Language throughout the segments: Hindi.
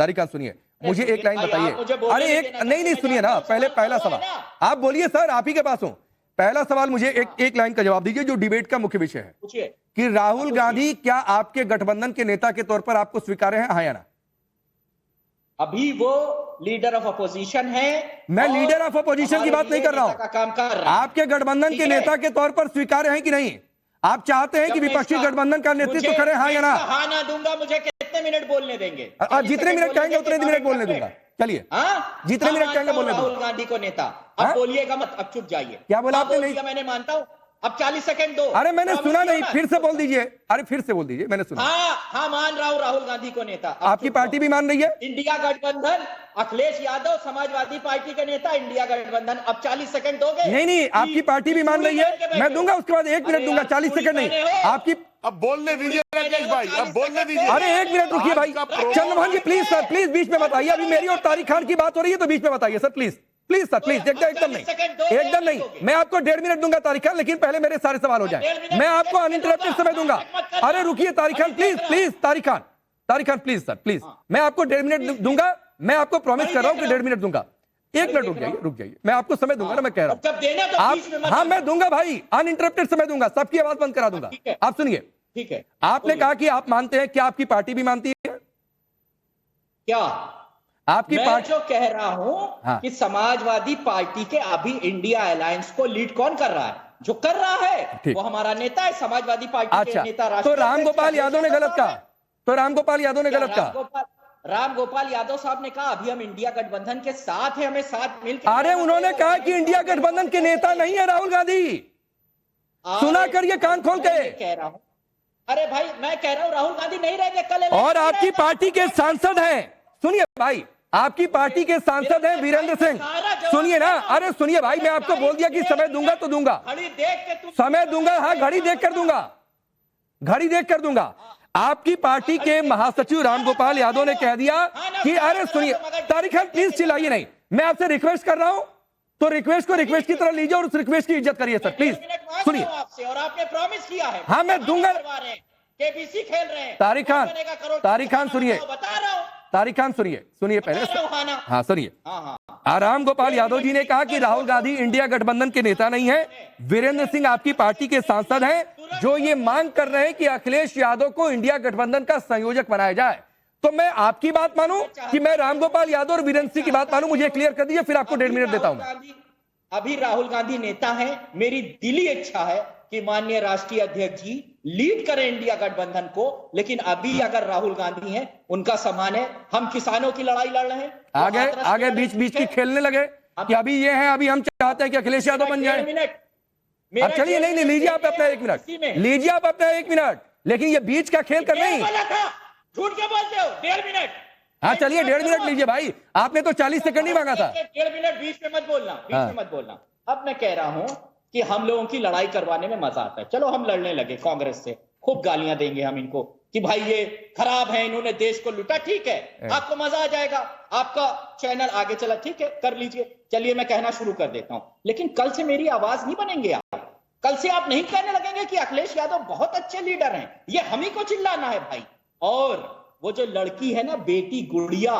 तारिक सुनिए, मुझे एक लाइन बताइए। अरे एक नहीं सुनिए ना, पहले पहला सवाल आप बोलिए सर, आप ही के पास हूं। पहला सवाल मुझे एक लाइन का जवाब दीजिए जो डिबेट का मुख्य विषय है कि राहुल गांधी क्या आपके गठबंधन के नेता के तौर पर आपको स्वीकार्य है, हाँ या ना? अभी वो लीडर ऑफ अपोजिशन है। मैं लीडर ऑफ अपोजिशन की बात नहीं कर रहा हूं, आपके गठबंधन के नेता के तौर पर स्वीकार्य है कि नहीं? आप चाहते हैं कि विपक्षी गठबंधन का नेतृत्व करे, हाँ या ना? हाँ ना दूंगा, मुझे कितने मिनट बोलने देंगे? जितने मिनट कहेंगे उतने मिनट बोलने दूंगा। चलिए, जितने मिनट कहेंगे बोलने दूंगा। राहुल गांधी को नेता, अब बोलिएगा मत, अब चुप जाइए। क्या बोला आपने? नहीं, मैंने मानता हूं, अब 40 सेकंड दो। अरे मैंने सुना नहीं, फिर से बोल दीजिए। अरे फिर से बोल दीजिए, मैंने सुना। हाँ मान रहा हूं राहुल गांधी को नेता। आपकी पार्टी भी मान रही है? इंडिया गठबंधन, अखिलेश यादव समाजवादी पार्टी के नेता, इंडिया गठबंधन। अब 40 सेकंड दोगे? नहीं, आपकी पार्टी भी मान रही है। मैं दूंगा, उसके बाद 1 मिनट दूंगा, 40 सेकंड नहीं। आपकी अब बोलने दीजिए राकेश भाई, अब बोलने दीजिए। अरे 1 मिनट रुकिए भाई। चंद्रभान जी प्लीज सर, प्लीज बीच में बताइए। अभी मेरी और तारिक खान की बात हो रही है तो बीच में बताइए sir, please please sir, please. एकदम नहीं, मैं आपको 1.5 मिनट दूंगा तारिक खान, लेकिन पहले मेरे सारे सवाल हो जाए। मैं आपको अनइंटरप्टेड समय दूंगा। अरे रुकिए Tariq Khan, please Tariq Khan please sir, please. मैं आपको 1.5 मिनट दूंगा, मैं आपको प्रॉमिस कर रहा हूं कि 1.5 मिनट दूंगा। 1 मिनट रुक जाइए, मैं आपको समय दूंगा ना, मैं कह रहा हूं आप। हाँ मैं दूंगा भाई, अनइंटरप्टेड समय दूंगा, सबकी आवाज बंद करा दूंगा। आप सुनिए, ठीक है। आपने कहा कि आप मानते हैं, क्या आपकी पार्टी भी मानती है? क्या आपकी पार्टी? जो कह रहा हूं कि समाजवादी पार्टी के अभी इंडिया अलायंस को लीड कौन कर रहा है? जो कर रहा है वो हमारा नेता है, समाजवादी पार्टी के नेता। तो रामगोपाल यादव ने गलत कहा? रामगोपाल यादव साहब ने कहा अभी हम इंडिया गठबंधन के साथ हैं, हमें साथ मिलकर। अरे उन्होंने कहा कि इंडिया गठबंधन के नेता नहीं है राहुल गांधी। सुना करिए कान खोल के। कह रहा हूं, अरे भाई मैं कह रहा हूं राहुल गांधी नहीं रहेंगे कल। और आपकी पार्टी के सांसद हैं, सुनिए भाई, आपकी पार्टी के सांसद हैं वीरेंद्र सिंह। सुनिए ना, अरे सुनिए भाई, मैं आपको बोल दिया कि समय दूंगा तो दूंगा, समय दूंगा। हाँ घड़ी देख कर दूंगा। आपकी पार्टी के महासचिव रामगोपाल यादव ने कह दिया कि अरे सुनिए तारिक खान प्लीज चिल्लाइए नहीं, मैं आपसे रिक्वेस्ट कर रहा हूं, तो रिक्वेस्ट को रिक्वेस्ट की तरह लीजिए और उस रिक्वेस्ट की इज्जत करिए सर, प्लीज सुनिए। और आपने प्रॉमिस किया है। हाँ मैं दूंगा। केबीसी खेल रहे हैं। तारिक खान सुनिए, तारिक खान सुनिए पहले। हाँ सुनिए, राम गोपाल यादव जी ने कहा कि राहुल गांधी इंडिया गठबंधन के नेता नहीं है। वीरेंद्र सिंह आपकी पार्टी के सांसद हैं जो ये मांग कर रहे हैं कि अखिलेश यादव को इंडिया गठबंधन का संयोजक बनाया जाए। तो मैं आपकी बात मानूं कि मैं रामगोपाल यादव और वीरेंद्र सिंह की बात मानूं? मुझे क्लियर कर दीजिए, फिर आपको 1.5 मिनट देता हूं मैं। अभी राहुल गांधी नेता हैं, मेरी दिली इच्छा है कि माननीय राष्ट्रीय अध्यक्ष जी लीड करें इंडिया गठबंधन को, लेकिन अभी अगर राहुल गांधी हैं, उनका सम्मान है। हम किसानों की लड़ाई लड़ रहे हैं, आगे बीच की खेलने लगे कि अभी ये है, अभी हम चाहते हैं कि अखिलेश यादव बन जाए। अब चलिए, नहीं लीजिए आप अपना 1 मिनट, लीजिए आप अपना 1 मिनट, लेकिन ये बीच का खेल कर नहीं। झूठ क्यों बोलते हो? 1.5 मिनट। हाँ चलिए 1.5 मिनट लीजिए भाई, आपने तो 40 सेकंड ही मांगा था। 1.5 मिनट बीच में मत बोलना। अब मैं कह रहा हूं कि हम लोगों की लड़ाई करवाने में मजा आता है। चलो हम लड़ने लगे कांग्रेस से, खूब गालियां देंगे हम इनको कि भाई ये खराब है, इन्होंने देश को लूटा। ठीक है, आपको मजा आ जाएगा, आपका चैनल आगे चला, ठीक है कर लीजिए। चलिए मैं कहना शुरू कर देता हूं, लेकिन कल से मेरी आवाज नहीं बनेंगे आप। कल से आप नहीं कहने लगेंगे कि अखिलेश यादव बहुत अच्छे लीडर हैं, ये हम ही को चिल्लाना है भाई। और वो जो लड़की है ना, बेटी गुड़िया,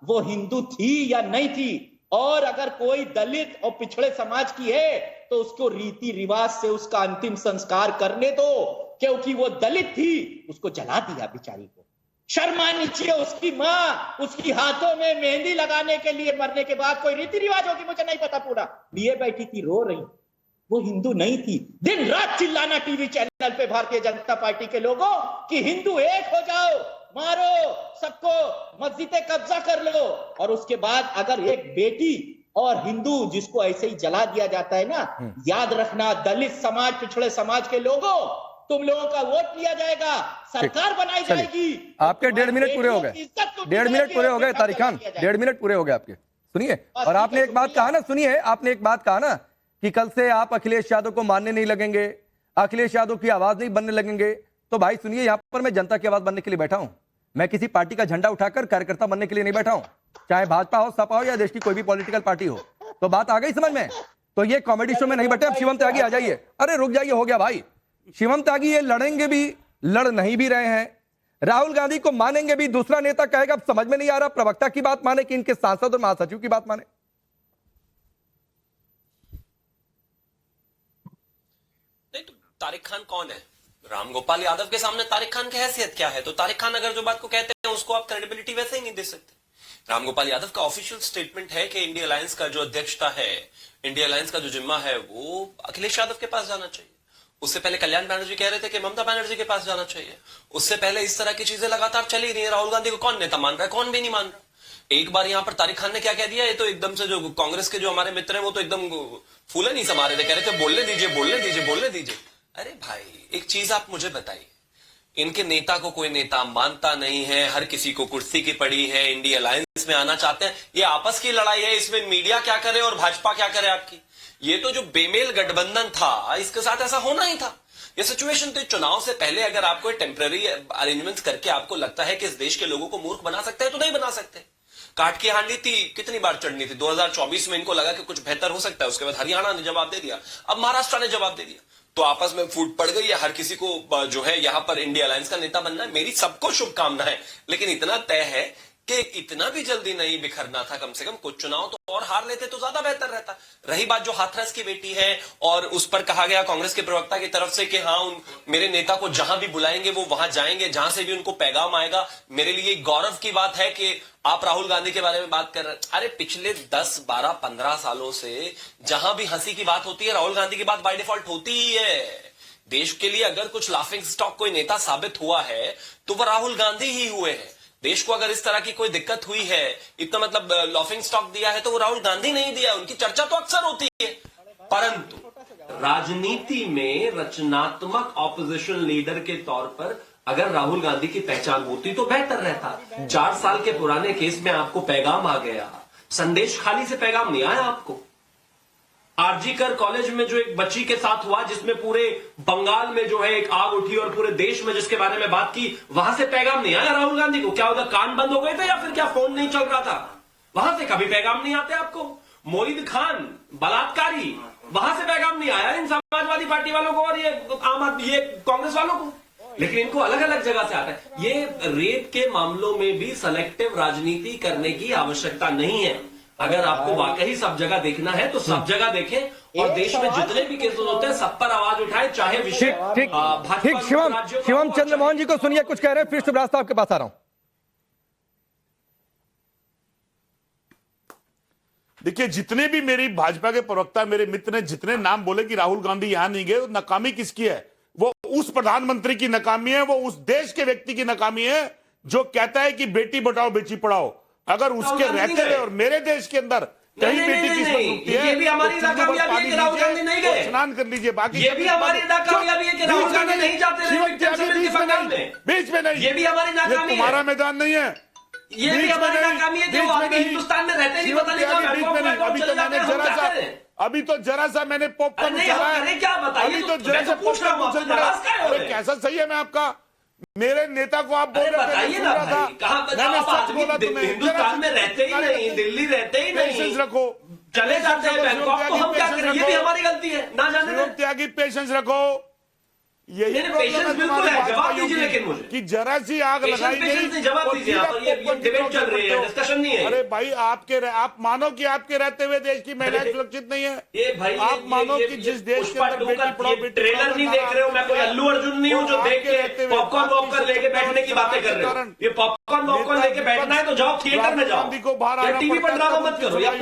वो हिंदू थी या नहीं थी? और अगर कोई दलित और पिछड़े समाज की है तो उसको रीति रिवाज से उसका अंतिम संस्कार करने दो, क्योंकि वो दलित थी, उसको जला दिया बेचारी को। शर्म आनी चाहिए उसकी माँ, उसकी हाथों में मेहंदी लगाने के लिए मरने के बाद कोई रीति रिवाज होगी, मुझे नहीं पता पूरा। लिए बैठी थी, रो रही, वो हिंदू नहीं थी। दिन रात चिल्लाना टीवी चैनल पे भारतीय जनता पार्टी के लोगों कि हिंदू एक हो जाओ, मारो सबको, मस्जिदें कब्जा कर लो। और उसके बाद अगर एक बेटी और हिंदू जिसको ऐसे ही जला दिया जाता है ना, याद रखना दलित समाज, पिछड़े समाज के लोगों, तुम लोगों का वोट लिया जाएगा, सरकार बनाई जाएगी। आपके 1.5 मिनट पूरे हो गए, 1.5 मिनट पूरे हो गए तारिक खान, 1.5 मिनट पूरे हो गए आपके। सुनिए, और आपने एक बात कहा ना, सुनिए, आपने एक बात कहा ना कि कल से आप अखिलेश यादव को मानने नहीं लगेंगे, अखिलेश यादव की आवाज नहीं बनने लगेंगे। तो भाई सुनिए, यहां पर मैं जनता की आवाज बनने के लिए बैठा हूं, मैं किसी पार्टी का झंडा उठाकर कार्यकर्ता बनने के लिए नहीं बैठा हूं, चाहे भाजपा हो, सपा हो या देश की कोई भी पॉलिटिकल पार्टी हो। तो बात आ गई समझ में? तो ये कॉमेडी शो में नहीं बैठे। अब शिवम त्यागी आ जाइए। अरे रुक जाइए, हो गया भाई। शिवम त्यागी ये लड़ेंगे भी, लड़ नहीं भी रहे हैं। राहुल गांधी को मानेंगे भी, दूसरा नेता कहेगा अब समझ में नहीं आ रहा प्रवक्ता की बात माने कि इनके सांसद और महासचिव की बात माने। नहीं तो तारिक खान कौन है? रामगोपाल यादव के सामने तारिक खान की हैसियत क्या है? तो तारिक खान अगर जो बात को कहते हैं उसको आप क्रेडिबिलिटी वैसे ही नहीं दे सकते। रामगोपाल यादव का ऑफिशियल स्टेटमेंट है कि इंडिया अलायंस का जो अध्यक्षता है, इंडिया अलायंस का जो जिम्मा है वो अखिलेश यादव के पास जाना चाहिए। उससे पहले कल्याण बनर्जी कह रहे थे कि ममता बनर्जी के पास जाना चाहिए। उससे पहले इस तरह की चीजें लगातार चली रही है। राहुल गांधी को कौन नेता मान रहा है, कौन भी नहीं मान रहा। एक बार यहां पर तारिक खान ने क्या कह दिया, ये तो एकदम से जो कांग्रेस के जो हमारे मित्र हैं वो तो एकदम फूले नहीं समा रहे थे, कह रहे थे बोलने दीजिए बोलने दीजिए बोलने दीजिए। अरे भाई एक चीज आप मुझे बताइए, इनके नेता को कोई नेता मानता नहीं है, हर किसी को कुर्सी की पड़ी है, इंडिया अलायंस में आना चाहते हैं। ये आपस की लड़ाई है, इसमें मीडिया क्या करे और भाजपा क्या करे आपकी। ये तो जो बेमेल गठबंधन था इसके साथ ऐसा होना ही था। ये सिचुएशन तो चुनाव से पहले अगर आपको टेम्पररी अरेंजमेंट्स करके आपको लगता है कि इस देश के लोगों को मूर्ख बना सकते हैं तो नहीं बना सकते। काट की हांडी थी, कितनी बार चढ़नी थी। 2024 में इनको लगा कि कुछ बेहतर हो सकता है, उसके बाद हरियाणा ने जवाब दे दिया, अब महाराष्ट्र ने जवाब दे दिया, तो आपस में फूट पड़ गई है। हर किसी को जो है यहां पर इंडिया अलायंस का नेता बनना है। मेरी सबको शुभकामनाएं, लेकिन इतना तय है कि इतना भी जल्दी नहीं बिखरना था। कम से कम कुछ चुनाव तो और हार लेते तो ज्यादा बेहतर रहता। रही बात जो हाथरस की बेटी है और उस पर कहा गया कांग्रेस के प्रवक्ता की तरफ से कि हाँ मेरे नेता को जहां भी बुलाएंगे वो वहां जाएंगे, जहां से भी उनको पैगाम आएगा। मेरे लिए गौरव की बात है कि आप राहुल गांधी के बारे में बात कर रहे हैं। अरे पिछले 10, 12, 15 सालों से जहां भी हंसी की बात होती है राहुल गांधी की बात बाय डिफॉल्ट होती ही है। देश के लिए अगर कुछ लाफिंग स्टॉक कोई नेता साबित हुआ है तो वह राहुल गांधी ही हुए हैं। देश को अगर इस तरह की कोई दिक्कत हुई है, इतना मतलब लाफिंग स्टॉक दिया है, तो वो राहुल गांधी नहीं दिया। उनकी चर्चा तो अक्सर होती है, परंतु राजनीति में रचनात्मक ऑपोजिशन लीडर के तौर पर अगर राहुल गांधी की पहचान होती तो बेहतर रहता। 4 साल के पुराने केस में आपको पैगाम आ गया, संदेश खाली से पैगाम नहीं आया आपको। आरजीकर कॉलेज में जो एक बच्ची के साथ हुआ, जिसमें पूरे बंगाल में जो है एक आग उठी और पूरे देश में जिसके बारे में बात की, वहां से पैगाम नहीं आया राहुल गांधी को। क्या उधर कान बंद हो गए थे या फिर क्या फोन नहीं चल रहा था? वहां से कभी पैगाम नहीं आते आपको। मोहित खान बलात्कारी, वहां से पैगाम नहीं आया इन समाजवादी पार्टी वालों को और ये आम आदमी ये कांग्रेस वालों को। लेकिन इनको अलग अलग जगह से आता है। ये रेप के मामलों में भी सेलेक्टिव राजनीति करने की आवश्यकता नहीं है। अगर आपको वाकई सब जगह देखना है तो सब जगह देखें और देश में जितने भी केसेस होते हैं सब पर आवाज उठाएं, चाहे विषय ठीक। शिवम चंद्र मोहन जी को सुनिए, कुछ कह रहे हैं, फिर शिवराज साहब के पास आ रहा हूं। देखिए, जितने भी मेरी भाजपा के प्रवक्ता मेरे मित्र ने जितने नाम बोले कि राहुल गांधी यहां नहीं गए, नाकामी किसकी है? वो उस प्रधानमंत्री की नाकामी है, वो उस देश के व्यक्ति की नाकामी है जो कहता है कि बेटी बचाओ बेटी पढ़ाओ। अगर उसके रहते हुए और मेरे देश के अंदर कहीं बेटी किस्मत रुकती है, ये भी हमारी नाकामयाबी है कि राहुल गांधी नहीं गए। स्नान कर लीजिए। बाकी ये भी हमारी नाकामयाबी है कि राहुल गांधी नहीं जाते बीच में नहीं। ये भी हमारी नाकामी है। तुम्हारा मैदान नहीं है। ये भी हमारी नाकामी है कि वो आपके हिंदुस्तान में रहते नहीं, पता नहीं कहाँ अभी तो जरा सा मैंने पॉपकॉर्न उछाला है। क्या बताइए, अभी तो जरा सा पॉपकॉर्न उछल पड़ा। अरे कैसा सही है? मैं आपका मेरे नेता को आप बोल रहे थे, बताइए ना भाई, कहाँ मैंने सच बोला तुम्हें। हिंदुस्तान में रहते ही नहीं, दिल्ली रहते ही नहीं, पेशेंस रखो, चले जाते हैं बैंकॉक, तो हम क्या करें? ये भी हमारी गलती है ना जाने। त्यागी पेशेंस रखो। यही पेशेंस बिल्कुल है, जवाब दीजिए लेकिन मुझे कि जरा सी आग लगाई गई, जवाब दीजिए। ये डिबेट चल रही है, डिस्कशन नहीं है। अरे भाई आप मानो कि आपके रहते हुए देश की महिलाएं सुरक्षित नहीं है। ये भाई आप मानो कि जिस देश के अंदर बेटी पढ़ाओ बेटी ट्रेलर नहीं देख रहे हो। मैं कोई अल्लू अर्जुन नहीं हूँ जो देख के पॉपकॉर्न वॉपकॉर्न लेके बैठने की बातें कर रहे हो। ये पॉपकॉर्न वॉपकॉर्न लेके बैठना है तो जाओ थिएटर में जाओ, को बाहर टीवी पर ड्रामा मत करो।